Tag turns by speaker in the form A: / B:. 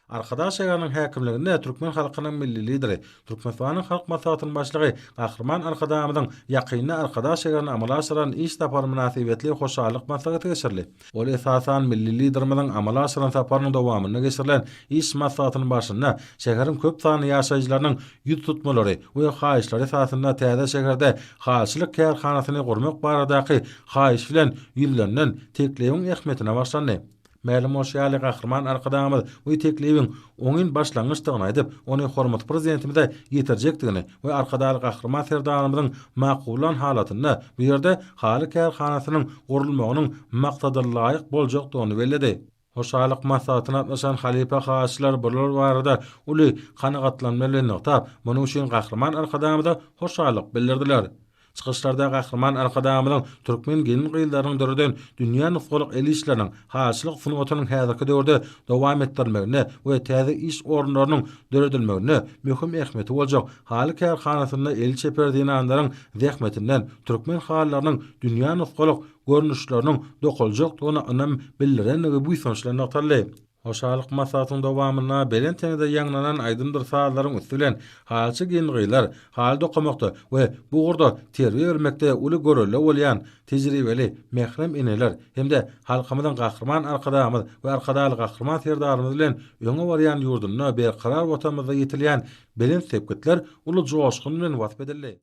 A: Arkadaş Aganyň häkimliginde Türkmen halkynyň milli lideri, Türkmenistanyň halk maslahatynyň başlygy Gahrman Arkadamyň ýakyny Arkadaş Aganyň amala aşyran iş tapar münasibetli hoşallyk maslahaty geçirli. Ol esasan milli liderimiň amala aşyran taparynyň dowamyna geçirilen iş maslahatynyň başynda şäheriň köp sany ýaşaýjylarynyň ýüz tutmalary we haýyşlary esasynda täze şäherde halçylyk kärhanasyny gurmak baradaky haýyş bilen ýüzlenen teklebiň ähmetine başlandy. Mälim oşaly Gahrman Arkadamy bu teklebiň oňyn başlangyçdygyny aýdyp, ony hormat prezidentimize ýetirjekdigini we arkadaly Gahrman serdanymyň maqulan halatyny bu ýerde haly kärhanasynyň gurulmagynyň maksady laýyk boljakdygyny bellädi. Hoşalyk maslahatyna atnaşan halipa haýyşlar bular barada uly kanagatlanmalyny tap, munyň üçin Gahrman Arkadamyda hoşalyk bildirdiler. Çıkışlarda Gahrman Arkadamyň türkmen gelin gyldarynyň dörden dünýä nufgalyk el işleriniň haýyşlyk sunuwatynyň häzirki döwürde dowam etdirmegine we täze iş orunlarynyň döredilmegine möhüm ähmeti boljak. Haly kärhanasyna el çeperdiýän anlaryň zähmetinden türkmen hallarynyň dünýä nufgalyk görnüşleriniň dokuljakdygyny anam bildirenligi bu soňçlaryny ataldy. Hoşalyk maslahatynyň dowamyna belen teňde ýanglanan aýdyndyr saatlaryň üstülen halçy gençler hal dokumakda we bu gurda terbiýe bermekde uly göreli bolýan tejribeli mehrem eneler hemde halkymyzyň Gahrman Arkadamy we arkadaly Gahrman serdarymyz bilen öňe barýan ýurduny berkarar watanymyza ýetilýän belen sepketler uly joşgyn bilen wasp edildi.